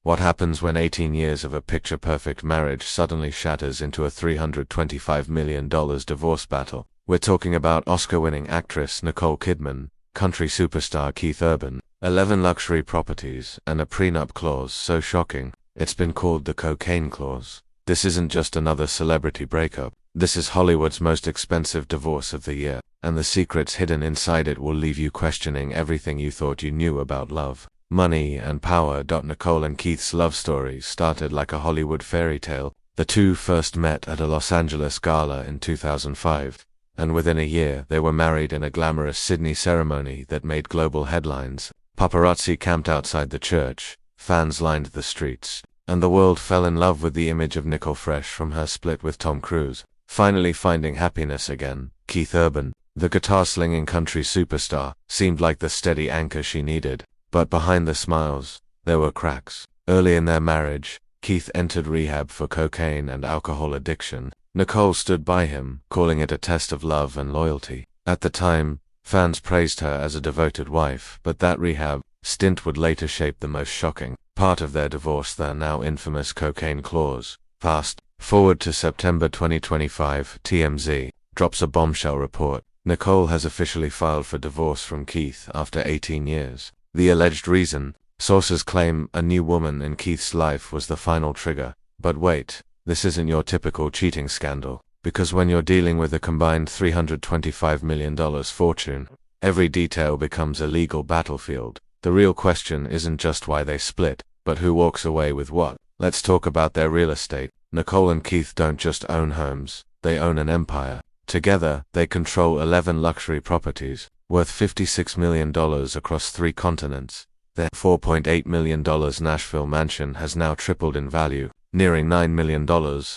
What happens when 18 years of a picture-perfect marriage suddenly shatters into a $325 million divorce battle? We're talking about Oscar-winning actress Nicole Kidman, country superstar Keith Urban, 11 luxury properties, and a prenup clause so shocking, it's been called the cocaine clause. This isn't just another celebrity breakup. This is Hollywood's most expensive divorce of the year, and the secrets hidden inside it will leave you questioning everything you thought you knew about love, money, and power. Nicole and Keith's love story started like a Hollywood fairy tale. The two first met at a Los Angeles gala in 2005, and within a year they were married in a glamorous Sydney ceremony that made global headlines. Paparazzi camped outside the church, fans lined the streets, and the world fell in love with the image of Nicole fresh from her split with Tom Cruise. Finally finding happiness again, Keith Urban, the guitar-slinging country superstar, seemed like the steady anchor she needed. But behind the smiles, there were cracks. Early in their marriage, Keith entered rehab for cocaine and alcohol addiction. Nicole stood by him, calling it a test of love and loyalty. At the time, fans praised her as a devoted wife, but that rehab stint would later shape the most shocking part of their divorce, the now infamous cocaine clause. Fast forward to September 2025, TMZ drops a bombshell report. Nicole has officially filed for divorce from Keith after 18 years. The alleged reason, sources claim a new woman in Keith's life was the final trigger. But wait, this isn't your typical cheating scandal, because when you're dealing with a combined $325 million fortune, every detail becomes a legal battlefield. The real question isn't just why they split, but who walks away with what. Let's talk about their real estate. Nicole and Keith don't just own homes, they own an empire. Together, they control 11 luxury properties, worth $56 million across 3 continents. Their $4.8 million Nashville mansion has now tripled in value, nearing $9 million,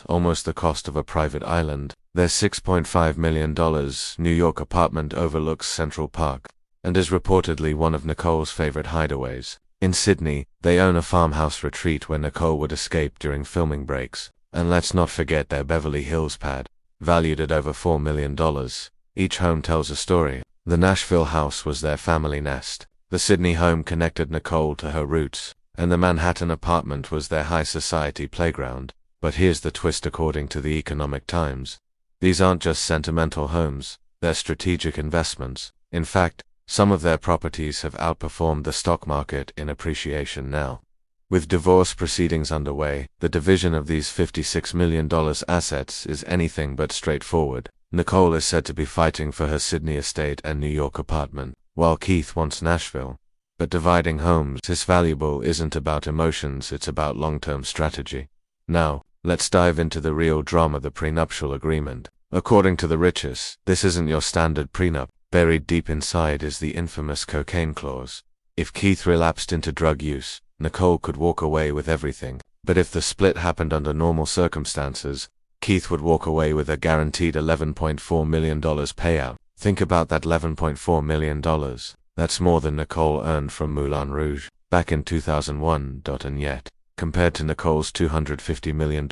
almost the cost of a private island. Their $6.5 million New York apartment overlooks Central Park, and is reportedly one of Nicole's favorite hideaways. In Sydney, they own a farmhouse retreat where Nicole would escape during filming breaks. And let's not forget their Beverly Hills pad, valued at over $4 million. Each home tells a story. The Nashville house was their family nest. The Sydney home connected Nicole to her roots, and the Manhattan apartment was their high society playground. But here's the twist according to the Economic Times. These aren't just sentimental homes, they're strategic investments. In fact, some of their properties have outperformed the stock market in appreciation now. With divorce proceedings underway, the division of these $56 million assets is anything but straightforward. Nicole is said to be fighting for her Sydney estate and New York apartment, while Keith wants Nashville. But dividing homes is valuable isn't about emotions, it's about long-term strategy. Now, let's dive into the real drama, the prenuptial agreement. According to the richest, this isn't your standard prenup. Buried deep inside is the infamous cocaine clause. If Keith relapsed into drug use, Nicole could walk away with everything. But if the split happened under normal circumstances, Keith would walk away with a guaranteed $11.4 million payout. Think about that $11.4 million. That's more than Nicole earned from Moulin Rouge back in 2001. And yet, compared to Nicole's $250 million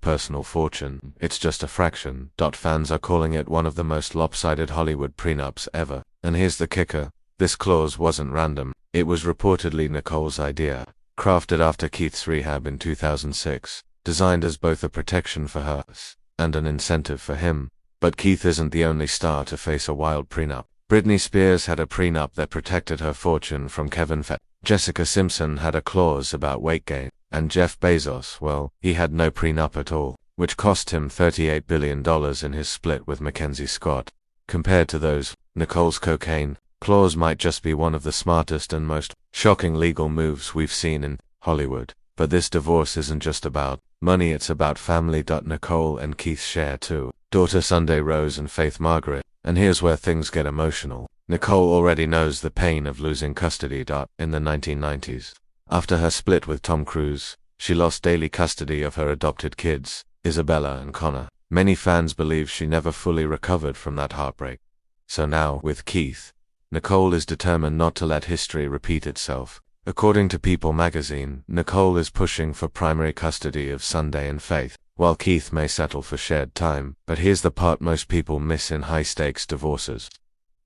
personal fortune, it's just a fraction. Fans are calling it one of the most lopsided Hollywood prenups ever. And here's the kicker. This clause wasn't random. It was reportedly Nicole's idea, crafted after Keith's rehab in 2006, designed as both a protection for her and an incentive for him. But Keith isn't the only star to face a wild prenup. Britney Spears had a prenup that protected her fortune from Kevin Fettner. Jessica Simpson had a clause about weight gain. And Jeff Bezos, well, he had no prenup at all, which cost him $38 billion in his split with Mackenzie Scott. Compared to those, Nicole's cocaine clause might just be one of the smartest and most shocking legal moves we've seen in Hollywood. But this divorce isn't just about money, it's about family. Nicole and Keith share two daughter Sunday Rose and Faith Margaret. And here's where things get emotional. Nicole already knows the pain of losing custody. In the 1990s, after her split with Tom Cruise, she lost daily custody of her adopted kids, Isabella and Connor. Many fans believe she never fully recovered from that heartbreak. So now, with Keith, Nicole is determined not to let history repeat itself. According to People magazine, Nicole is pushing for primary custody of Sunday and Faith, while Keith may settle for shared time. But here's the part most people miss in high-stakes divorces.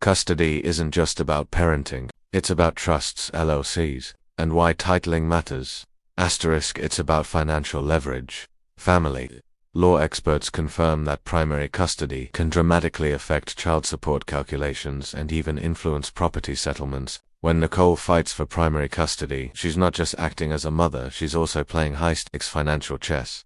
Custody isn't just about parenting, it's about trusts, LLCs, and why titling matters. Asterisk, it's about financial leverage. Family. Law experts confirm that primary custody can dramatically affect child support calculations and even influence property settlements. When Nicole fights for primary custody, she's not just acting as a mother, she's also playing high-stakes financial chess.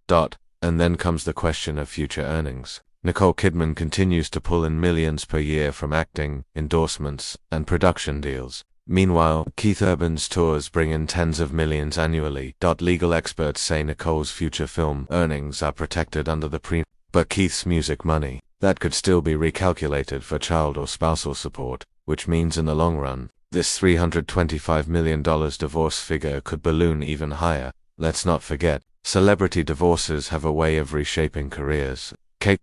And then comes the question of future earnings. Nicole Kidman continues to pull in millions per year from acting, endorsements, and production deals. Meanwhile, Keith Urban's tours bring in tens of millions annually. Legal experts say Nicole's future film earnings are protected under the Prenup, but Keith's music money, that could still be recalculated for child or spousal support, which means in the long run, this $325 million divorce figure could balloon even higher. Let's not forget, celebrity divorces have a way of reshaping careers.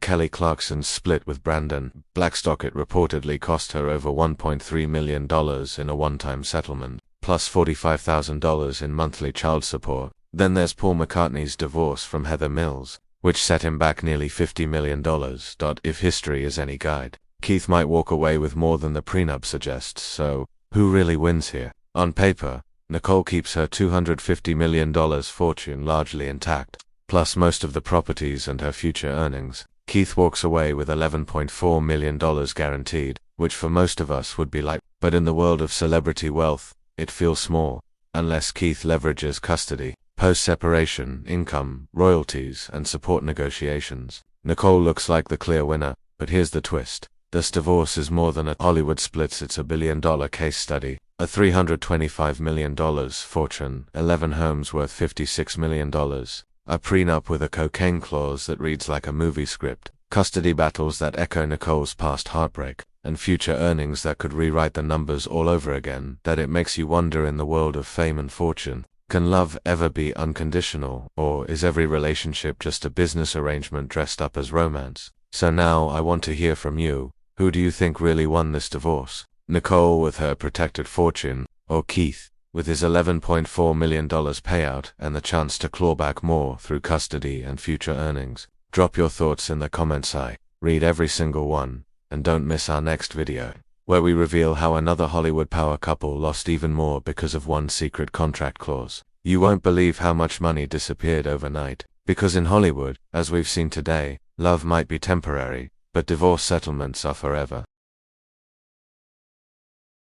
Kelly Clarkson's split with Brandon Blackstock reportedly cost her over $1.3 million in a one-time settlement, plus $45,000 in monthly child support. Then there's Paul McCartney's divorce from Heather Mills, which set him back nearly $50 million. If history is any guide, Keith might walk away with more than the prenup suggests, so who really wins here? On paper, Nicole keeps her $250 million fortune largely intact, plus most of the properties and her future earnings. Keith walks away with $11.4 million guaranteed, which for most of us would be like, but in the world of celebrity wealth, it feels small, unless Keith leverages custody, post-separation, income, royalties, and support negotiations. Nicole looks like the clear winner, but here's the twist. This divorce is more than a Hollywood splits. It's a billion-dollar case study, a $325 million fortune, 11 homes worth $56 million, a prenup with a cocaine clause that reads like a movie script, custody battles that echo Nicole's past heartbreak, and future earnings that could rewrite the numbers all over again. That it makes you wonder, in the world of fame and fortune, can love ever be unconditional, or is every relationship just a business arrangement dressed up as romance? So now I want to hear from you. Who do you think really won this divorce? Nicole with her protected fortune, or Keith with his $11.4 million payout and the chance to claw back more through custody and future earnings? Drop your thoughts in the comments. I read every single one, and don't miss our next video, where we reveal how another Hollywood power couple lost even more because of one secret contract clause. You won't believe how much money disappeared overnight, because in Hollywood, as we've seen today, love might be temporary, but divorce settlements are forever.